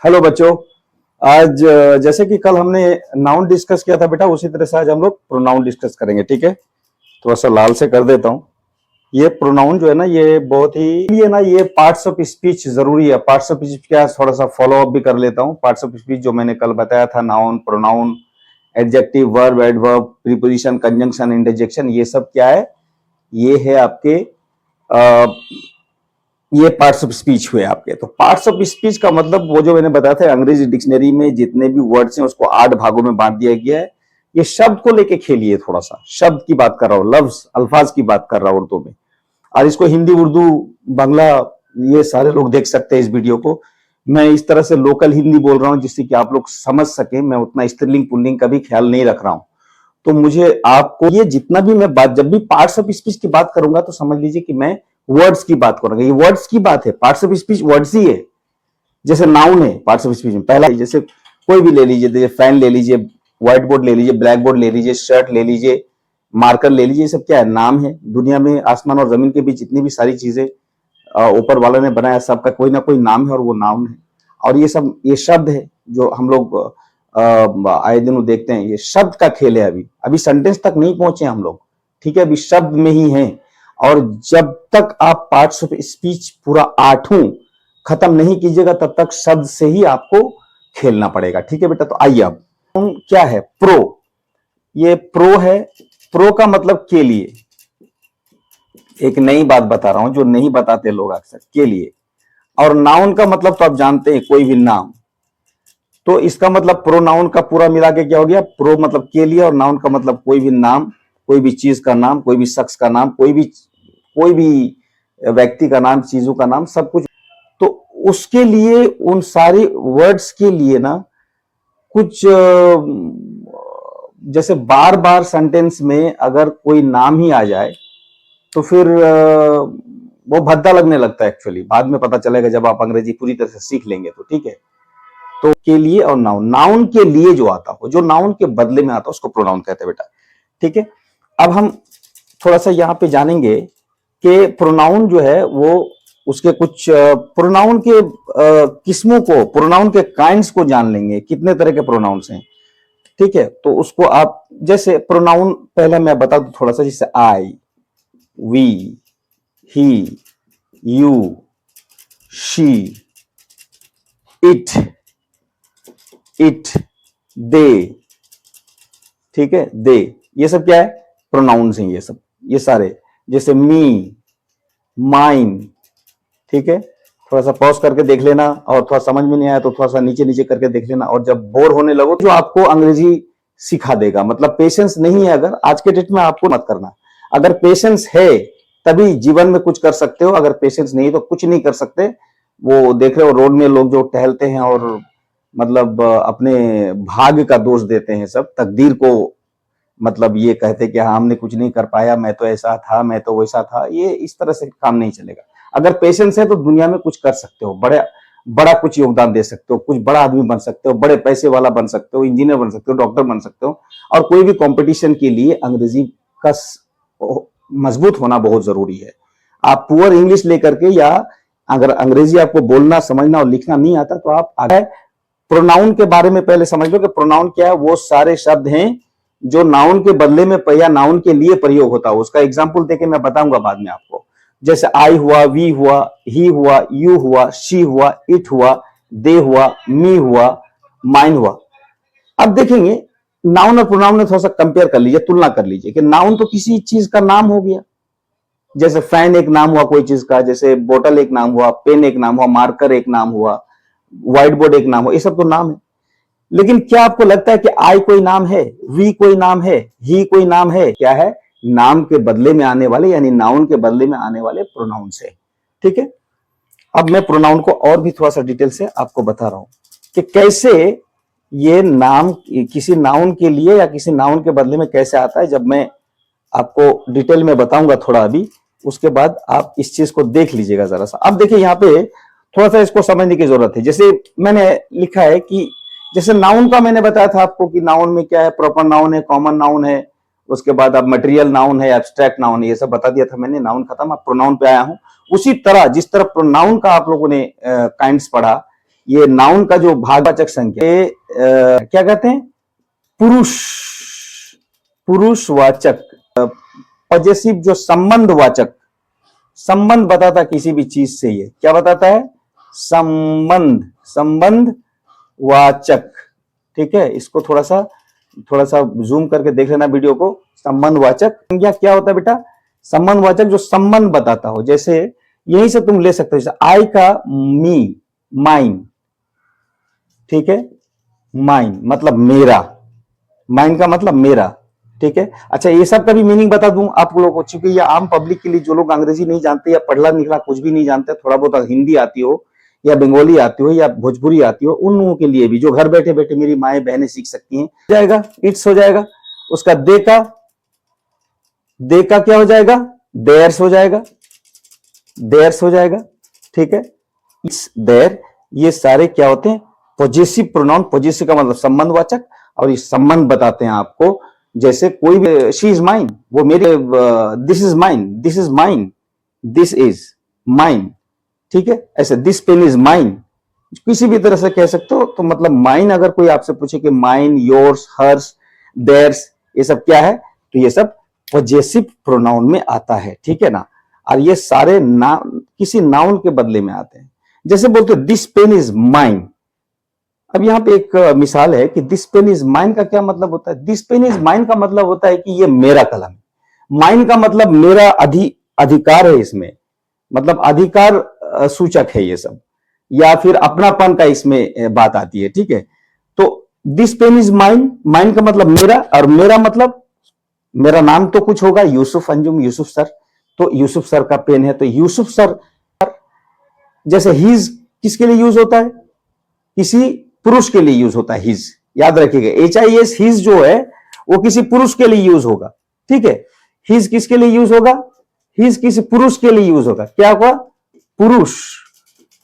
Hello बच्चों। आज जैसे कि कल हमने नाउन डिस्कस किया था बेटा, उसी तरह से आज हम लोग प्रोनाउन डिस्कस करेंगे। ठीक है, थोड़ा सा लाल से कर देता हूँ। ये प्रोनाउन जो है ना, ये बहुत ही ये ना, ये पार्ट्स ऑफ स्पीच जरूरी है। पार्ट्स ऑफ स्पीच क्या, थोड़ा सा फॉलो अप भी कर लेता हूँ। पार्ट्स ऑफ स्पीच जो मैंने कल बताया था, noun, pronoun, adjective, verb, adverb, preposition, conjunction, interjection, ये सब क्या है, ये है आपके ये पार्ट्स ऑफ स्पीच हुए आपके। तो पार्ट्स ऑफ स्पीच का मतलब वो जो मैंने बताया था, अंग्रेजी डिक्शनरी में जितने भी वर्ड्स हैं उसको 8 भागों में बांट दिया गया है। ये शब्द को लेके खेलिए, थोड़ा सा शब्द की बात कर रहा हूं, लफ्ज अल्फाज की बात कर रहा हूं उर्दू में। और इसको हिंदी, उर्दू, बांग्ला, ये सारे लोग देख सकते हैं इस वीडियो को। मैं इस तरह से लोकल हिंदी बोल रहा हूं जिससे कि आप लोग समझ सके। मैं उतना स्त्रीलिंग पुल्लिंग का भी ख्याल नहीं रख रहा हूं। तो मुझे आपको ये जितना भी मैं बात, जब भी पार्ट्स ऑफ स्पीच की बात करूंगा तो समझ लीजिए कि मैं वर्ड्स की बात करूंगा। ये वर्ड्स की बात है, पार्ट्स ऑफ स्पीच वर्ड्स ही है। जैसे नाउन है पार्ट्स ऑफ स्पीच में, पहला जैसे कोई भी ले लीजिए, जैसे फैन ले लीजिए, व्हाइट बोर्ड ले लीजिए, ब्लैक बोर्ड ले लीजिए, शर्ट ले लीजिए, मार्कर ले लीजिए, ये सब क्या है, नाम है। दुनिया में आसमान और जमीन के बीच जितनी भी सारी चीजें ऊपर वालों ने बनाया, सबका कोई ना कोई नाम है और वो नाउन है। और ये सब ये शब्द है जो हम लोग आए दिन देखते हैं। ये शब्द का खेल है। अभी अभी सेंटेंस तक नहीं पहुंचे हम लोग, ठीक है, अभी शब्द में ही हैं। और जब तक आप पार्ट्स ऑफ स्पीच पूरा 8 खत्म नहीं कीजिएगा तब तक शब्द से ही आपको खेलना पड़ेगा। ठीक है बेटा, तो आइए अब क्या है प्रो। ये प्रो है। प्रो का मतलब के लिए। एक नई बात बता रहा हूं जो नहीं बताते लोग अक्सर, के लिए। और नाउन का मतलब तो आप जानते हैं, कोई भी नाम। तो इसका मतलब प्रोनाउन का पूरा मिला के क्या हो गया, प्रो मतलब के लिए, और नाउन का मतलब कोई भी नाम, कोई भी चीज का नाम, कोई भी शख्स का नाम, कोई भी व्यक्ति का नाम, चीजों का नाम, सब कुछ। तो उसके लिए, उन सारे वर्ड्स के लिए ना, कुछ जैसे बार बार सेंटेंस में अगर कोई नाम ही आ जाए तो फिर वो भद्दा लगने लगता है। एक्चुअली बाद में पता चलेगा जब आप अंग्रेजी पूरी तरह से सीख लेंगे तो। ठीक है, तो के लिए और नाउन, नाउन के लिए जो आता हो, जो नाउन के बदले में आता है, उसको प्रोनाउन कहते हैं बेटा। ठीक है, अब हम थोड़ा सा यहां पे जानेंगे कि प्रोनाउन जो है वो उसके कुछ प्रोनाउन के किस्मों को, प्रोनाउन के काइंड्स को जान लेंगे, कितने तरह के प्रोनाउंस हैं। ठीक है, तो उसको आप जैसे प्रोनाउन पहले मैं बता दूं थोड़ा सा, जैसे I, we, he, you, she, it, they. ठीक है, दे, ये सब क्या है, प्रोनाउंस हैं ये सब, ये सारे। जैसे मी, माइन। ठीक है, थोड़ा सा पॉज करके देख लेना, और थोड़ा समझ में नहीं आया तो थोड़ा सा नीचे नीचे करके देख लेना। और जब बोर होने लगो जो आपको अंग्रेजी सिखा देगा, मतलब पेशेंस नहीं है अगर आज के डेट में, आपको मत करना। अगर पेशेंस है तभी जीवन में कुछ कर सकते हो, अगर पेशेंस नहीं तो कुछ नहीं कर सकते। वो देख रहे हो रोड में लोग जो टहलते हैं और मतलब अपने भाग्य का दोष देते हैं, सब तकदीर को, मतलब ये कहते कि हाँ हमने कुछ नहीं कर पाया, मैं तो ऐसा था, मैं तो वैसा था। ये इस तरह से काम नहीं चलेगा। अगर पेशेंस है तो दुनिया में कुछ कर सकते हो, बड़ा कुछ योगदान दे सकते हो, कुछ बड़ा आदमी बन सकते हो, बड़े पैसे वाला बन सकते हो, इंजीनियर बन सकते हो, डॉक्टर बन सकते हो। और कोई भी कंपटीशन के लिए अंग्रेजी का मजबूत होना बहुत जरूरी है। आप पुअर इंग्लिश लेकर के, या अगर अंग्रेजी आपको बोलना, समझना और लिखना नहीं आता तो आप आगे। प्रोनाउन के बारे में पहले समझ लो कि प्रोनाउन क्या है। वो सारे शब्द हैं जो नाउन के बदले में या नाउन के लिए प्रयोग होता है। उसका एग्जाम्पल देके मैं बताऊंगा बाद में आपको। जैसे आई हुआ, वी हुआ, ही हुआ, यू हुआ, शी हुआ, इट हुआ, दे हुआ, मी हुआ, माइन हुआ। अब देखेंगे नाउन और प्रोनाउन में थोड़ा सा कंपेयर कर लीजिए, तुलना कर लीजिए कि नाउन तो किसी चीज का नाम हो गया। जैसे फैन एक नाम हुआ कोई चीज का, जैसे बोतल एक नाम हुआ, पेन एक नाम हुआ, मार्कर एक नाम हुआ, व्हाइट बोर्ड एक नाम हुआ, ये सब तो नाम है। लेकिन क्या आपको लगता है कि आई कोई नाम है, वी कोई नाम है, ही कोई नाम है? क्या है, नाम के बदले में आने वाले, यानी नाउन के बदले में आने वाले प्रोनाउन से। ठीक है, अब मैं प्रोनाउन को और भी थोड़ा सा डिटेल से आपको बता रहा हूं कि कैसे ये नाम किसी नाउन के लिए या किसी नाउन के बदले में कैसे आता है। जब मैं आपको डिटेल में बताऊंगा थोड़ा अभी, उसके बाद आप इस चीज को देख लीजिएगा जरा सा। अब देखिए यहाँ पे थोड़ा सा इसको समझने की जरूरत है। जैसे मैंने लिखा है कि जैसे नाउन का मैंने बताया था आपको कि नाउन में क्या है, प्रॉपर नाउन है, कॉमन नाउन है, उसके बाद अब मटेरियल नाउन है, एब्स्ट्रैक्ट नाउन है, ये सब बता दिया था मैंने। नाउन खत्म, अब प्रोनाउन पे आया हूं। उसी तरह जिस तरह प्रोनाउन का आप लोगों ने काइंड्स पढ़ा, ये नाउन का जो भागवाचक संज्ञा ये क्या कहते हैं, पुरुष, पुरुषवाचक, पॉजेसिव जो संबंधवाचक, संबंध बताता किसी भी चीज से, ये क्या बताता है, संबंध, संबंध वाचक। ठीक है, इसको थोड़ा सा जूम करके देख लेना वीडियो को। संबंधवाचक संज्ञा क्या होता है बेटा, संबंधवाचक जो संबंध बताता हो। जैसे यहीं से तुम ले सकते हो, जैसे आई का मी, माइन, ठीक है, माइन मतलब मेरा, माइन का मतलब मेरा। ठीक है, अच्छा ये सब का भी मीनिंग बता दूं आप लोगों को, क्योंकि ये आम पब्लिक के लिए, जो लोग अंग्रेजी नहीं जानते या पढ़ला लिखला कुछ भी नहीं जानते, थोड़ा बहुत हिंदी आती हो या बंगाली आती हो या भोजपुरी आती हो, उन लोगों के लिए भी, जो घर बैठे बैठे मेरी माएं बहनें सीख सकती हैं, जाएगा इट्स हो जाएगा। उसका दे का क्या हो जाएगा, देयर्स हो जाएगा, देयर्स हो जाएगा। ठीक है, इट्स, देयर, ये सारे क्या होते हैं, पॉजेसिव प्रोनाउन। पॉजेसिव का मतलब संबंधवाचक, और ये संबंध बताते हैं आपको। जैसे कोई भी, शी इज माइन, वो मेरी, this is mine, this is mine, this is mine. ठीक है, ऐसे दिस पेन इज माइन, किसी भी तरह से कह सकते हो। तो मतलब माइन, अगर कोई आपसे पूछे कि माइन, योर्स, हर्स, देयर्स, ये सब क्या है, तो ये सब पॉजेसिव प्रोनाउन में आता है। ठीक है ना, और ये सारे किसी नाउन के बदले में आते हैं। जैसे बोलते दिस पेन इज माइन। अब यहाँ पे एक मिसाल है कि दिस पेन इज माइन का क्या मतलब होता है। दिस पेन इज माइन का मतलब होता है कि ये मेरा कलम है। माइन का मतलब मेरा अधिकार है इसमें, मतलब अधिकार सूचक है ये सब, या फिर अपनापन का इसमें बात आती है। ठीक है, तो this pen is mine, mine का मतलब मेरा, और मेरा मतलब मेरा नाम तो कुछ होगा, यूसुफ अंजुम, यूसुफ सर, तो यूसुफ सर का पेन है, तो यूसुफ सर। जैसे हिज किसके लिए यूज होता है, किसी पुरुष के लिए यूज होता है हिज, याद रखिएगा। HIS हिज जो है वो किसी पुरुष के लिए यूज होगा। ठीक है, हिज किसके लिए यूज होगा, हिज किसी पुरुष के लिए यूज होगा। क्या होगा, पुरुष।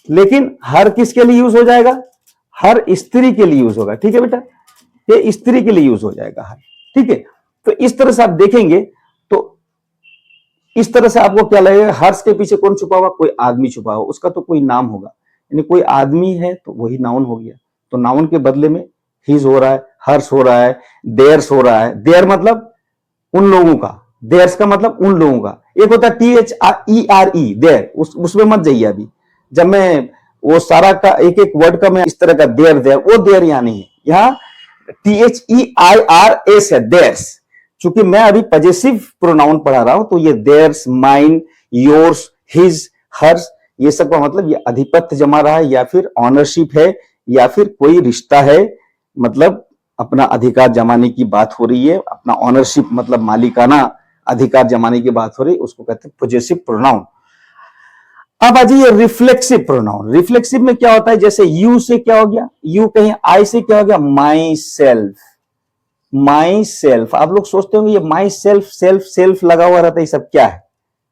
लेकिन हर किसके लिए यूज हो जाएगा, हर स्त्री के लिए यूज होगा। ठीक है बेटा, ये स्त्री के लिए यूज हो जाएगा हर। ठीक है, तो इस तरह से आप देखेंगे तो इस तरह से आपको क्या लगेगा, हर्ष के पीछे कौन छुपा हुआ, कोई आदमी छुपा हुआ, उसका तो कोई नाम होगा, यानी कोई आदमी है तो वही नाउन हो गया। तो नाउन के बदले में हिज हो रहा है, हर्ष हो रहा है, देयर्स हो रहा है। देयर मतलब उन लोगों का, देयर्स का मतलब उन लोगों का। एक होता है THERE, देयर, उसमें मत जाइए अभी। जब मैं वो सारा का एक एक वर्ड का मैं इस तरह का देयर, देयर, वो देयर यहाँ नहीं है, यहाँ THEIRS है, देयर्स। चूंकि मैं अभी पॉजेसिव प्रोनाउन पढ़ा रहा हूं, तो ये theirs, mine, yours, his, hers, ये सब का मतलब ये अधिपत्य जमा रहा है, या फिर ऑनरशिप है, या फिर कोई रिश्ता है, मतलब अपना अधिकार जमाने की बात हो रही है, अपना ऑनरशिप मतलब मालिकाना अधिकार जमाने की बात हो रही है, उसको कहते हैं पॉजेसिव प्रोनाउन। अब आ जाइए रिफ्लेक्सिव प्रोनाउन। रिफ्लेक्सिव में क्या होता है, जैसे यू से क्या हो गया, यू कहीं आई से क्या हो गया, माई सेल्फ, माई सेल्फ। आप लोग सोचते होंगे ये माई सेल्फ, सेल्फ सेल्फ लगा हुआ रहता है, ये सब क्या है,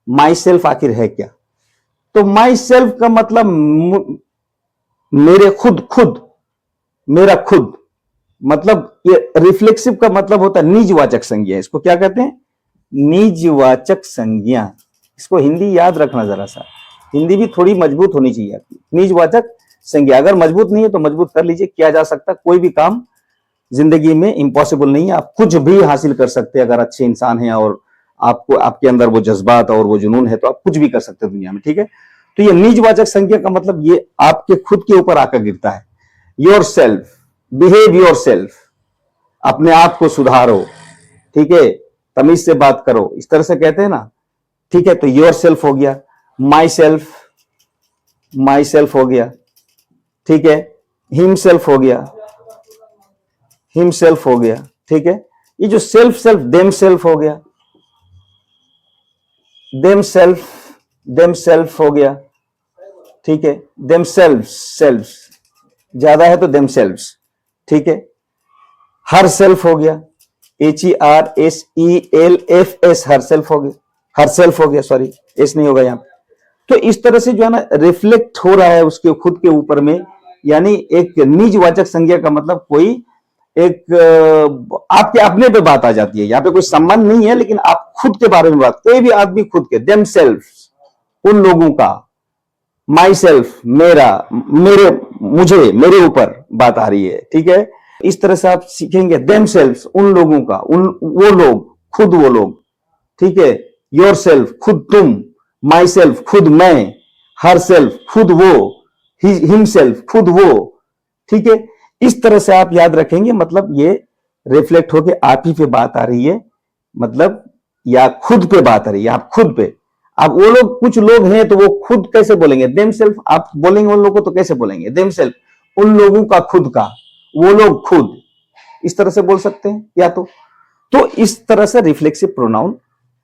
माई सेल्फ आखिर है क्या। तो माई सेल्फ का मतलब मेरे खुद, खुद, मेरा खुद, मतलब ये रिफ्लेक्सिव का मतलब होता है निजवाचक संज्ञा। इसको क्या कहते हैं, निजवाचक संज्ञा। इसको हिंदी याद रखना जरा सा, हिंदी भी थोड़ी मजबूत होनी चाहिए आपकी। निजवाचक संज्ञा अगर मजबूत नहीं है तो मजबूत कर लीजिए, किया जा सकता। कोई भी काम जिंदगी में इम्पॉसिबल नहीं है, आप कुछ भी हासिल कर सकते हैं अगर अच्छे इंसान हैं और आपको, आपके अंदर वो जज्बात और वो जुनून है, तो आप कुछ भी कर सकते हैं दुनिया में। ठीक है, तो ये निजवाचक संज्ञा का मतलब ये आपके खुद के ऊपर आकर गिरता है। Your self, behave your self, अपने आप को सुधारो। ठीक है, तमीज से बात करो, इस तरह से कहते हैं ना। ठीक है, तो योर सेल्फ हो गया, माई सेल्फ, माई सेल्फ हो गया। ठीक है, हिम सेल्फ हो गया, हिम सेल्फ हो गया। ठीक है, ये जो सेल्फ सेल्फ, देम सेल्फ हो गया, देम सेल्फ, देम सेल्फ हो गया। ठीक है, देम सेल्फ, सेल्फ ज्यादा है तो देम सेल्फ। ठीक है, हर सेल्फ हो गया, HERSELFS, हर सेल्फ हो गया, हर सेल्फ हो गया, सॉरी एस नहीं होगा यहां पे। तो इस तरह से जो है ना रिफ्लेक्ट हो रहा है उसके खुद के ऊपर में, यानी एक निजवाचक संज्ञा का मतलब कोई एक आपके अपने पे बात आ जाती है। यहाँ पे कोई संबंध नहीं है, लेकिन आप खुद के बारे में बात, कोई भी आदमी खुद के, देम सेल्फ, उन लोगों का, माई सेल्फ, मेरा, मेरे, मुझे, मेरे ऊपर बात आ रही है, ठीक है। इस तरह से आप सीखेंगे themselves, उन लोगों का, वो लोग, खुद वो लोग, ठीक है। योरसेल्फ, खुद तुम, माई सेल्फ, खुद मैं, हर सेल्फ, खुद वो, हिमसेल्फ, खुद वो, ठीक है। इस तरह से आप याद रखेंगे, मतलब ये रिफ्लेक्ट होके आप ही पे बात आ रही है, मतलब या खुद पे बात आ रही है, आप खुद पे। अब वो लोग, कुछ लोग हैं तो वो खुद कैसे बोलेंगे, देमसेल्फ, आप बोलेंगे उन लोगों को तो कैसे बोलेंगे, देमसेल्फ, उन लोगों का खुद का, वो लोग खुद, इस तरह से बोल सकते हैं या तो इस तरह से रिफ्लेक्सिव प्रोनाउन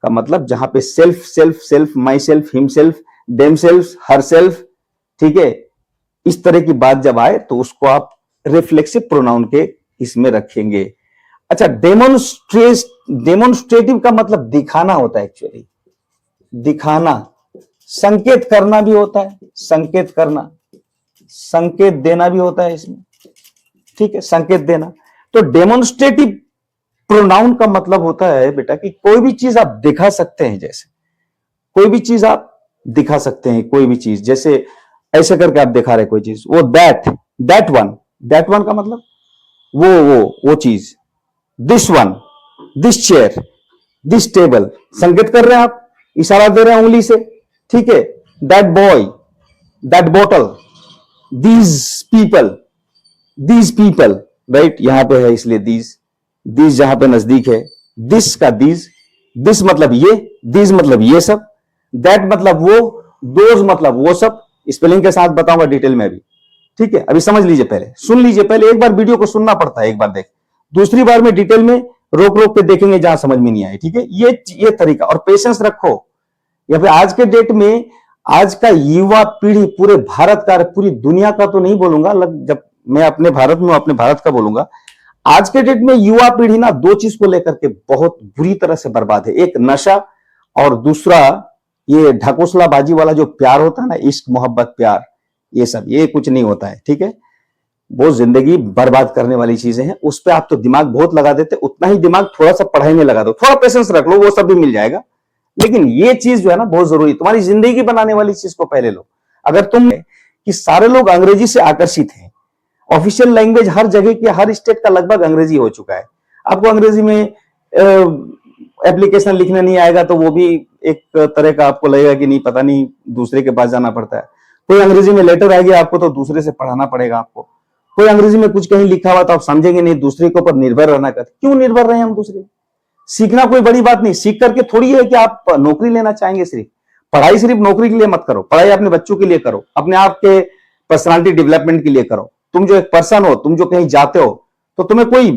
का मतलब जहां पे self, self, self, my self, him self, them self, her self, ठीक है, इस तरह की बात जब आए तो उसको आप रिफ्लेक्सिव प्रोनाउन के इसमें रखेंगे। अच्छा, डेमोन्स्ट्रेटिव का मतलब दिखाना होता है, एक्चुअली दिखाना, संकेत करना भी होता है, संकेत करना, संकेत देना भी होता है इसमें, ठीक है, संकेत देना। तो डेमोन्स्ट्रेटिव प्रोनाउन का मतलब होता है बेटा कि कोई भी चीज आप दिखा सकते हैं, जैसे कोई भी चीज आप दिखा सकते हैं, कोई भी चीज, जैसे ऐसे करके आप दिखा रहे कोई चीज, वो दैट वन का मतलब वो चीज, this one, this chair, this table, संकेत कर रहे हैं आप, इशारा दे रहे हैं उंगली से, ठीक है। That boy, that bottle, these people, right, यहां पे है इसलिए दीज जहां पे नजदीक है, दिस का दिस मतलब ये, दीज मतलब ये सब, दैट मतलब वो, दोज मतलब वो सब, स्पेलिंग के साथ बताऊंगा डिटेल में अभी, ठीक है। अभी समझ लीजिए, पहले सुन लीजिए, पहले एक बार वीडियो को सुनना पड़ता है, एक बार देख, दूसरी बार में डिटेल में रोक रोक के देखेंगे जहां समझ में नहीं आए, ठीक है। ये तरीका, और पेशेंस रखो। या फिर आज के डेट में, आज का युवा पीढ़ी, पूरे भारत का, पूरी दुनिया का तो नहीं बोलूंगा, जब मैं अपने भारत में, अपने भारत का बोलूंगा, आज के डेट में युवा पीढ़ी ना दो चीज को लेकर के बहुत बुरी तरह से बर्बाद है, एक नशा, और दूसरा ये ढकोसलाबाजी वाला जो प्यार होता है ना, इश्क मोहब्बत प्यार, ये सब, ये कुछ नहीं होता है, ठीक है। वो जिंदगी बर्बाद करने वाली चीजें हैं, उस पर आप तो दिमाग बहुत लगा देते, उतना ही दिमाग थोड़ा सा पढ़ाई में लगा दो, थोड़ा पेशेंस रख लो, वो सब भी मिल जाएगा। लेकिन ये चीज जो है ना बहुत जरूरी, तुम्हारी जिंदगी बनाने वाली चीज को पहले लो। अगर तुम, कि सारे लोग अंग्रेजी से आकर्षित हैं, ऑफिशियल लैंग्वेज हर जगह की, हर स्टेट का लगभग अंग्रेजी हो चुका है, आपको अंग्रेजी में एप्लीकेशन लिखने नहीं आएगा तो वो भी एक तरह का आपको लगेगा कि नहीं, पता नहीं, दूसरे के पास जाना पड़ता है। कोई अंग्रेजी में लेटर आ गया आपको तो दूसरे से पढ़ाना पड़ेगा आपको। कोई अंग्रेजी में कुछ कहीं लिखा हुआ तो आप समझेंगे नहीं, दूसरे के ऊपर निर्भर रहना। कर क्यों निर्भर रहे हम दूसरे? सीखना कोई बड़ी बात नहीं, सीख करके थोड़ी है कि आप नौकरी लेना चाहेंगे। सिर्फ पढ़ाई सिर्फ नौकरी के लिए मत करो, पढ़ाई अपने बच्चों के लिए करो, अपने आप के पर्सनालिटी डेवलपमेंट के लिए करो। तुम जो एक पर्सन हो, तुम जो कहीं जाते हो तो तुम्हें कोई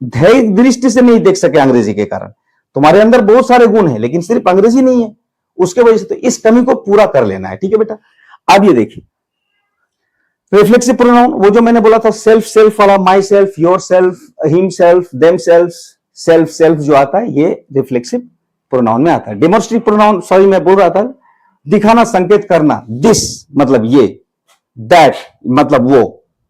ध्येय दृष्टि से नहीं देख सके अंग्रेजी के कारण। तुम्हारे अंदर बहुत सारे गुण हैं लेकिन सिर्फ अंग्रेजी नहीं है, उसके वजह से तो इस कमी को पूरा कर लेना है, ठीक है बेटा। अब ये देखिए रिफ्लेक्सिव प्रोनाउन, वो जो मैंने बोला था सेल्फ सेल्फ वाला, my self, your self, him self, them self, self self जो आता है ये रिफ्लेक्सिव प्रोनाउन में आता है। डेमोन्स्ट्रेटिव प्रोनाउन, सॉरी मैं बोल रहा था, दिखाना, संकेत करना। दिस मतलब ये, दैट मतलब वो,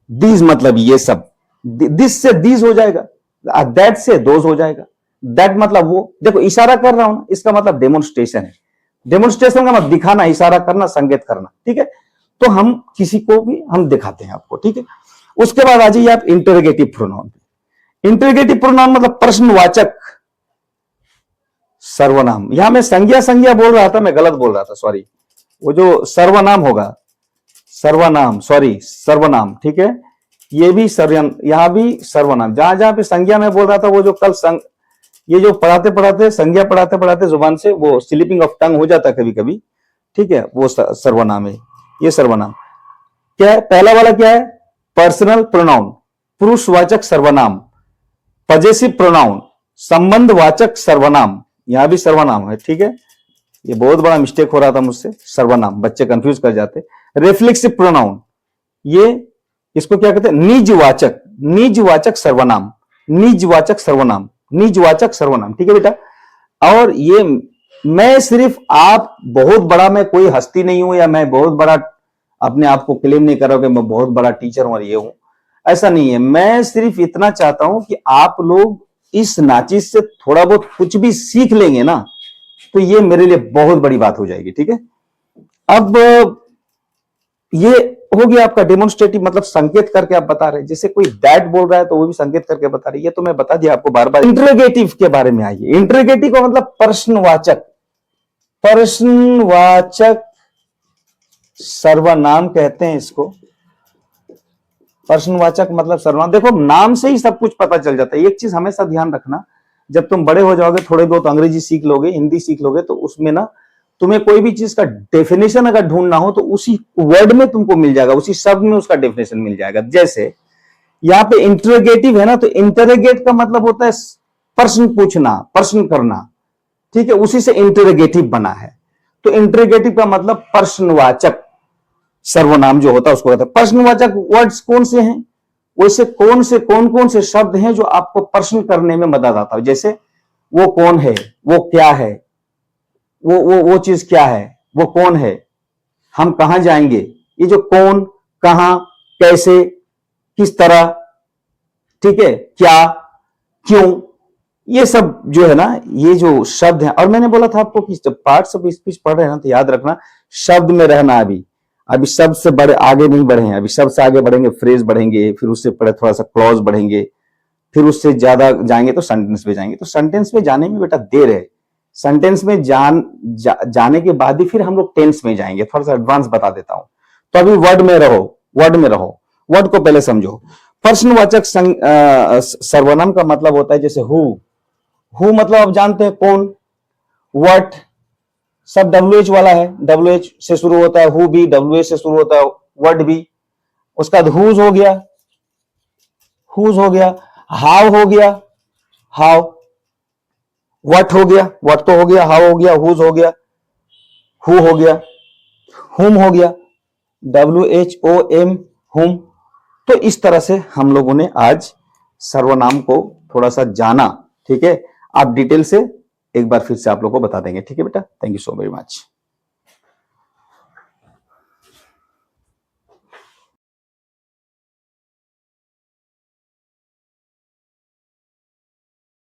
दीज मतलब ये सब, दिस से दीज हो जाएगा, दैट से दोज हो जाएगा। दैट मतलब वो, देखो इशारा कर रहा हूं ना, इसका मतलब डेमोन्स्ट्रेशन है। डेमोन्स्ट्रेशन का मतलब दिखाना, इशारा करना, संकेत करना, ठीक है। तो हम किसी को भी हम दिखाते हैं आपको, ठीक है। उसके बाद आ जाइए आप इंटरोगेटिव प्रोनाउन। इंटरोगेटिव प्रोनाउन मतलब प्रश्नवाचक सर्वनाम। यहां मैं संज्ञा बोल रहा था, मैं गलत बोल रहा था, सॉरी। वो जो सर्वनाम होगा, सर्वनाम, सॉरी सर्वनाम, ठीक है। ये भी यहां भी सर्वनाम। जहां जहां पे संज्ञा में बोल रहा था, वो जो कल ये जो पढ़ाते पढ़ाते, संज्ञा पढ़ाते पढ़ाते जुबान से वो स्लिपिंग ऑफ टंग हो जाता है कभी कभी, ठीक है, वो सर्वनाम है। ये सर्वनाम क्या है? पहला वाला क्या है? पर्सनल प्रोनाउन, पुरुषवाचक सर्वनाम। पजेसिव प्रोनाउन, संबंधवाचक सर्वनाम। यहां भी सर्वनाम है, ठीक है। ये बहुत बड़ा मिस्टेक हो रहा था मुझसे, सर्वनाम, बच्चे कंफ्यूज कर जाते। रिफ्लेक्सिव प्रोनाउन, ये इसको क्या कहते हैं? निजवाचक, निजवाचक सर्वनाम, निजवाचक सर्वनाम, निजवाचक सर्वनाम, ठीक है बेटा। और ये मैं सिर्फ, आप बहुत बड़ा, मैं कोई हस्ती नहीं हूं, या मैं बहुत बड़ा अपने आप को क्लेम नहीं कर रहा हूं कि मैं बहुत बड़ा टीचर हूं और ये हूं, ऐसा नहीं है। मैं सिर्फ इतना चाहता हूं कि आप लोग इस नाचिस से थोड़ा बहुत कुछ भी सीख लेंगे ना, तो ये मेरे लिए बहुत बड़ी बात हो जाएगी, ठीक है। अब ये हो गया आपका डेमोन्स्ट्रेटिव, मतलब संकेत करके आप बता रहे हैं। जैसे कोई दैट बोल रहा है तो वो भी संकेत करके बता रही है, ये तो मैं बता दिया आपको बार बार। इंटरोगेटिव के बारे में आइए। इंटरोगेटिव का मतलब प्रश्नवाचक, प्रश्नवाचक सर्वनाम कहते हैं इसको। प्रश्नवाचक मतलब सर्वनाम। देखो नाम से ही सब कुछ पता चल जाता है। एक चीज हमेशा ध्यान रखना, जब तुम बड़े हो जाओगे, थोड़े बहुत अंग्रेजी सीख लोगे, हिंदी सीख लोगे, तो उसमें ना तुम्हें कोई भी चीज का डेफिनेशन अगर ढूंढना हो तो उसी वर्ड में तुमको मिल जाएगा, उसी शब्द में उसका डेफिनेशन मिल जाएगा। जैसे यहां पे इंटरोगेटिव है ना, तो इंटरोगेट का मतलब होता है प्रश्न पूछना, प्रश्न करना, ठीक है, उसी से इंटरोगेटिव बना है। तो इंटरोगेटिव का मतलब प्रश्नवाचक सर्वनाम जो होता है उसको कहते हैं। प्रश्नवाचक वर्ड्स कौन से हैं, वैसे कौन कौन से शब्द हैं जो आपको प्रश्न करने में मदद आता है। जैसे वो कौन है, वो क्या है, वो चीज क्या है, वो कौन है, हम कहां जाएंगे, ये जो कौन, कहां, कैसे, किस तरह, ठीक है, क्या, क्यों, ये सब जो है ना, ये जो शब्द हैं। और मैंने बोला था आपको कि जब पार्ट्स ऑफ स्पीच पढ़ रहे हैं ना, तो याद रखना शब्द में रहना। अभी शब्द से बड़े आगे नहीं बढ़े हैं, अभी शब्द से आगे बढ़ेंगे फ्रेज बढ़ेंगे, फिर उससे पढ़े थोड़ा सा क्लॉज बढ़ेंगे, फिर उससे ज्यादा जाएंगे तो सेंटेंस पे जाएंगे। तो सेंटेंस में जाने में बेटा देर है। सेंटेंस में जाने के बाद ही फिर हम लोग टेंस में जाएंगे। थोड़ा सा एडवांस बता देता हूं। तो अभी वर्ड में रहो, वर्ड में रहो, वर्ड को पहले समझो। प्रश्नवाचक सर्वनाम का मतलब होता है जैसे हु मतलब आप जानते हैं कौन, व्हाट सब WH वाला है, WH से शुरू होता है, हु भी WH से शुरू होता है, व्हाट भी। उसका बाद हुज हो गया, हुज हो गया, हाउ हो गया, हाउ, व्हाट हो गया, व्हाट तो हो गया, हाउ हो गया, हुज हो गया, हु हो गया, हुम हो गया, WHOM, हुम। तो इस तरह से हम लोगों ने आज सर्वनाम को थोड़ा सा जाना, ठीक है। आप डिटेल से एक बार फिर से आप लोगों को बता देंगे, ठीक है बेटा। Thank you so very much.